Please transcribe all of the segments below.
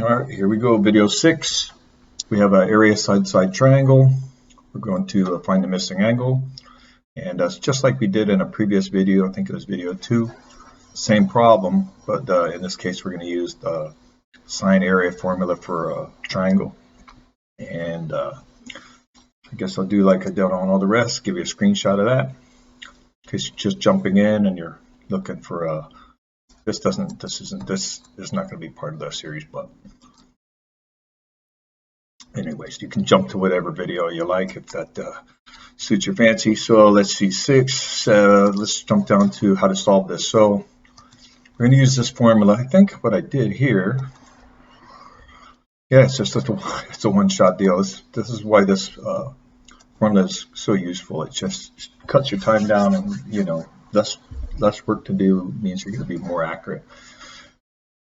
All right, here we go, video 6. We have an area side-side triangle. We're going to find the missing angle. And that's just like we did in a previous video, I think it was video 2. Same problem, but in this case we're going to use the sine area formula for a triangle. And I guess I'll do like I did on all the rest, give you a screenshot of that. In case you're just jumping in and you're looking for this is not going to be part of the series, but anyways, you can jump to whatever video you like if that suits your fancy. So let's see, 6. Let's jump down to how to solve this. So we're going to use this formula. I think what I did here, yeah, it's a one-shot deal. This is why this formula is so useful. It just cuts your time down, and less work to do means you're going to be more accurate.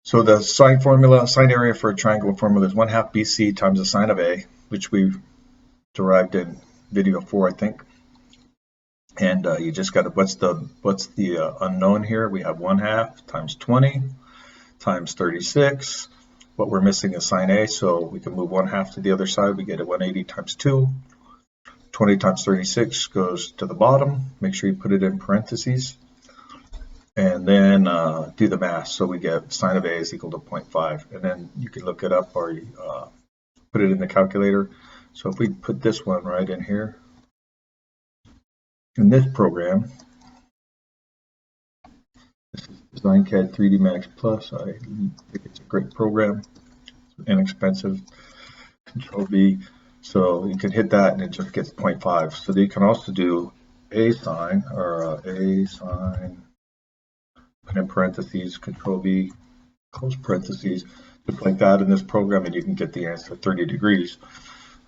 So the sine formula, sine area for a triangle formula is 1/2 BC times the sine of A, which we derived in video 4, I think. And you just got to, what's the unknown here? We have 1/2 times 20 times 36. What we're missing is sine A, so we can move 1/2 to the other side. We get a 180 times 2. 20 times 36 goes to the bottom. Make sure you put it in parentheses. And then do the math. So we get sine of A is equal to 0.5. And then you can look it up or put it in the calculator. So if we put this one right in here, in this program, this is DesignCAD 3D Max Plus. I think it's a great program. It's inexpensive. Control V. So you can hit that and it just gets 0.5. So you can also do A sine or A sine, put in parentheses, Control V, close parentheses, just like that in this program, and you can get the answer 30 degrees.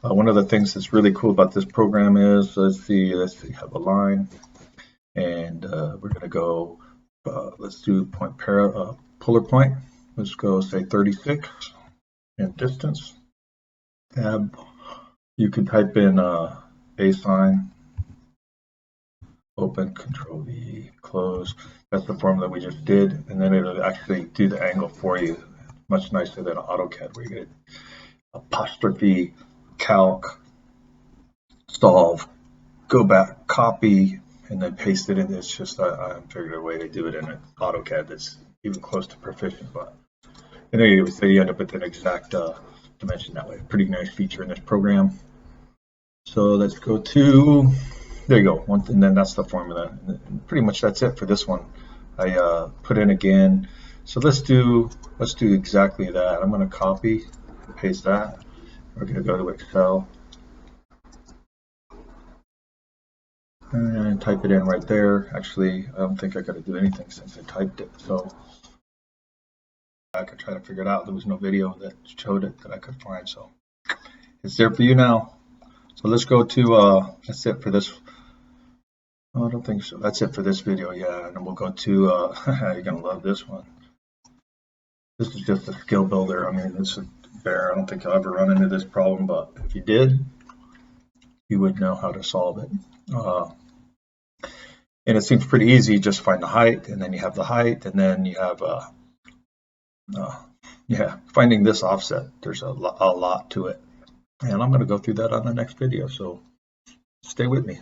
One of the things that's really cool about this program is, let's see, have a line, and we're going to go, let's do polar point. Let's go say 36 in distance. Tab. You can type in A sine, open, Control V, close. That's the formula we just did, and then it'll actually do the angle for you, much nicer than AutoCAD, where you get apostrophe, calc, solve, go back, copy, and then paste it in. It's just I figured a way to do it in AutoCAD that's even close to proficient. But anyway, so you end up with an exact dimension that way. Pretty nice feature in this program. So let's go to, there you go, and then that's the formula. And pretty much that's it for this one. I put in again. So let's do exactly that. I'm going to copy and paste that. We're going to go to Excel and type it in right there. Actually, I don't think I got to do anything since I typed it. So I could try to figure it out. There was no video that showed it that I could find. So it's there for you now. So let's go to, that's it for this. Oh, I don't think so. That's it for this video, yeah. And then we'll go to, you're going to love this one. This is just a skill builder. I mean, this is bare. I don't think I'll ever run into this problem, but if you did, you would know how to solve it. And it seems pretty easy. Just find the height, and then you have the height, and then you have, finding this offset. There's a lot to it. And I'm going to go through that on the next video, so stay with me.